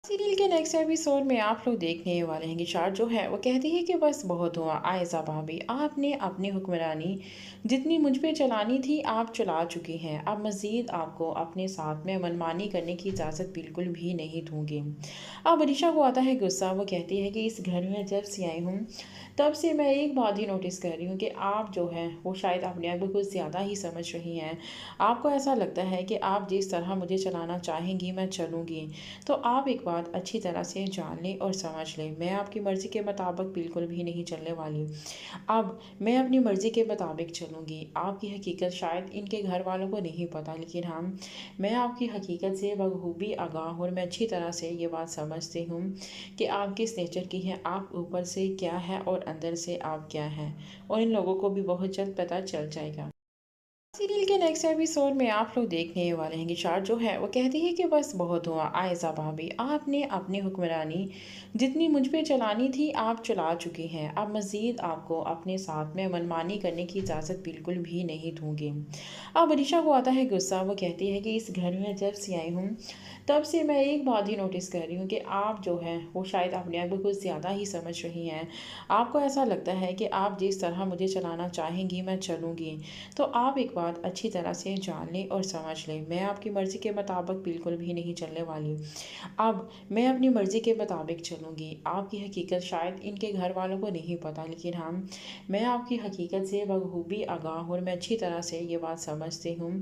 Serial के next episode में आप लोग देखने वाले हैं कि शार जो है वो कहती है कि बस बहुत हुआ आयज़ा भाभी, आपने अपनी हुक्मरानी जितनी मुझ पे चलानी थी आप चला चुकी हैं। अब मज़ीद आपको अपने साथ में मनमानी करने की इजाज़त बिल्कुल भी नहीं दूंगी। अब अनीशा को आता है गुस्सा। वो कहती है कि इस घर में जब से आई हूँ तब से मैं एक बात ही नोटिस कर रही हूँ कि आप जो है वो शायद अपने आप को कुछ ज़्यादा ही समझ रही हैं। आपको ऐसा लगता है कि आप जिस तरह मुझे चलाना चाहेंगी मैं चलूँगी। तो आप एक बात अच्छी तरह से जान लें और समझ लें, मैं आपकी मर्ज़ी के मुताबिक बिल्कुल भी नहीं चलने वाली। अब मैं अपनी मर्ज़ी के मुताबिक चलूँगी। आपकी हकीकत शायद इनके घर वालों को नहीं पता, लेकिन हाँ, मैं आपकी हकीकत से बखूबी आगाह हूँ और मैं अच्छी तरह से ये बात समझती हूँ कि आप किस नेचर की हैं, आप ऊपर से क्या है और अंदर से आप क्या हैं। और इन लोगों को भी बहुत जल्द पता चल जाएगा। सीरियल के नेक्स्ट एपिसोड में आप लोग देखने वाले हैं कि शार जो है वो कहती है कि बस बहुत हुआ आयज़ा भाभी, आपने अपनी हुक्मरानी जितनी मुझ पे चलानी थी आप चला चुकी हैं। अब मज़ीद आपको अपने साथ में मनमानी करने की इजाज़त बिल्कुल भी नहीं दूंगी। अब अनीशा को आता है गुस्सा। वो कहती है कि इस घर में जब से आई हूँ तब से मैं एक बात ही नोटिस कर रही हूँ कि आप जो है वो शायद अपने आप को कुछ ज़्यादा ही समझ रही हैं। आपको ऐसा लगता है कि आप जिस तरह मुझे चलाना चाहेंगी मैं चलूँगी। तो आप एक बात अच्छी तरह से जान लें और समझ लें, मैं आपकी मर्ज़ी के मुताबिक बिल्कुल भी नहीं चलने वाली। अब मैं अपनी मर्ज़ी के मुताबिक चलूँगी। आपकी हकीकत शायद इनके घर वालों को नहीं पता, लेकिन हाँ, मैं आपकी हकीकत से बखूबी आगाह हूँ और मैं अच्छी तरह से ये बात समझती हूँ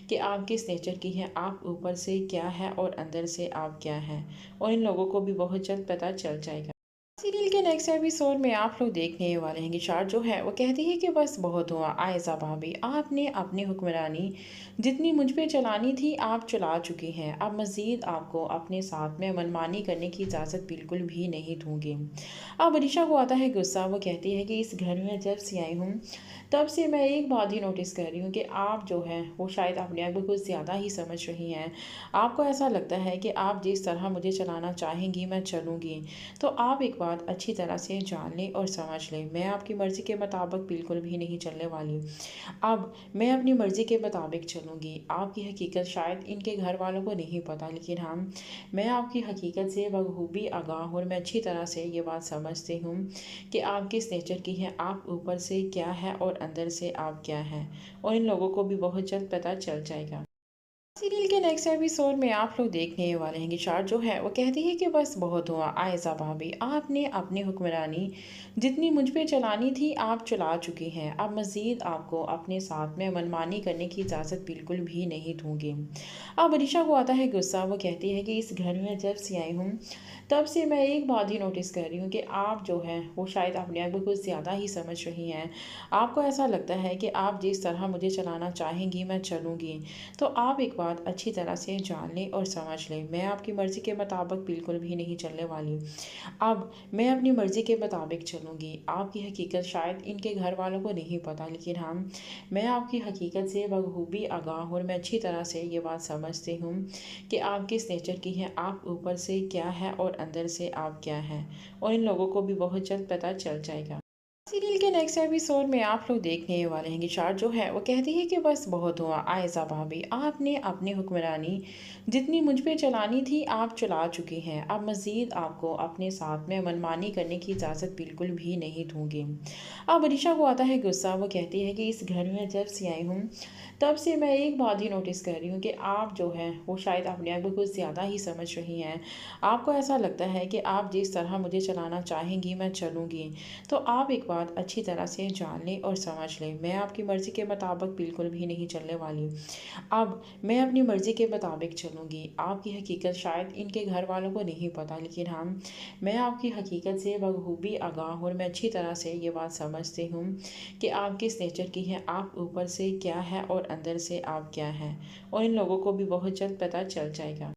कि आप किस नेचर की हैं, आप ऊपर से क्या है और अंदर से आप क्या हैं। और इन लोगों को भी बहुत जल्द पता चल जाएगा। सीरियल के नेक्स्ट एपिसोड में आप लोग देखने वाले हैं कि शार जो है वो कहती है कि बस बहुत हुआ आयज़ा भाभी, आपने अपनी हुक्मरानी जितनी मुझ पे चलानी थी आप चला चुकी हैं। अब मज़ीद आपको अपने साथ में मनमानी करने की इजाज़त बिल्कुल भी नहीं दूंगी। अब अनीशा को आता है गुस्सा। वो कहती है कि इस घर में जब से आई हूँ तब से मैं एक बात ही नोटिस कर रही हूँ कि आप जो है वो शायद अपने आप को कुछ ज़्यादा ही समझ रही हैं। आपको ऐसा लगता है कि आप जिस तरह मुझे चलाना चाहेंगी मैं चलूँगी। तो आप एक बात अच्छी तरह से जान लें और समझ लें, मैं आपकी मर्ज़ी के मुताबिक बिल्कुल भी नहीं चलने वाली। अब मैं अपनी मर्ज़ी के मुताबिक चलूँगी। आपकी हकीकत शायद इनके घर वालों को नहीं पता, लेकिन हाँ, मैं आपकी हकीकत से बखूबी आगाह हूँ और मैं अच्छी तरह से ये बात समझती हूँ कि आप किस नेचर की हैं, आप ऊपर से क्या है और अंदर से आप क्या हैं। और इन लोगों को भी बहुत जल्द पता चल जाएगा। सीरियल के नेक्स्ट एपिसोड में आप लोग देखने वाले हैं कि शार जो है वो कहती है कि बस बहुत हुआ आयज़ा भाभी, आपने अपनी हुक्मरानी जितनी मुझ पे चलानी थी आप चला चुकी हैं। अब मज़ीद आपको अपने साथ में मनमानी करने की इजाज़त बिल्कुल भी नहीं दूंगी। अब अनीशा को आता है गुस्सा। वो कहती है कि इस घर में जब से आई हूँ तब से मैं एक बात ही नोटिस कर रही हूँ कि आप जो है वो शायद अपने आप को कुछ ज़्यादा ही समझ रही हैं। आपको ऐसा लगता है कि आप जिस तरह मुझे चलाना चाहेंगी मैं चलूँगी। तो आप एक बात अच्छी तरह से जान लें और समझ लें, मैं आपकी मर्ज़ी के मुताबिक बिल्कुल भी नहीं चलने वाली। अब मैं अपनी मर्ज़ी के मुताबिक चलूँगी। आपकी हकीकत शायद इनके घर वालों को नहीं पता, लेकिन हाँ, मैं आपकी हकीकत से बखूबी आगाह हूँ और मैं अच्छी तरह से ये बात समझती हूँ कि आप किस नेचर की हैं, आप ऊपर से क्या है और अंदर से आप क्या हैं। और इन लोगों को भी बहुत जल्द पता चल जाएगा। सीरियल के नेक्स्ट एपिसोड में आप लोग देखने वाले हैं कि शार जो है वो कहती है कि बस बहुत हुआ आयज़ा भाभी, आपने अपनी हुक्मरानी जितनी मुझ पे चलानी थी आप चला चुकी हैं। अब मज़ीद आपको अपने साथ में मनमानी करने की इजाज़त बिल्कुल भी नहीं दूंगी। अब अनीशा को आता है गुस्सा। वो कहती है कि इस घर में जब से आई हूँ तब से मैं एक बात ही नोटिस कर रही हूँ कि आप जो है वो शायद अपने आप को कुछ ज़्यादा ही समझ रही हैं। आपको ऐसा लगता है कि आप जिस तरह मुझे चलाना चाहेंगी मैं चलूँगी। तो आप एक बात अच्छी तरह से जान लें और समझ लें, मैं आपकी मर्ज़ी के मुताबिक बिल्कुल भी नहीं चलने वाली। अब मैं अपनी मर्ज़ी के मुताबिक चलूँगी। आपकी हकीकत शायद इनके घर वालों को नहीं पता, लेकिन हाँ, मैं आपकी हकीकत से बखूबी आगाह हूँ और मैं अच्छी तरह से ये बात समझती हूँ कि आप किस नेचर की हैं, आप ऊपर से क्या है और अंदर से आप क्या हैं। और इन लोगों को भी बहुत जल्द पता चल जाएगा।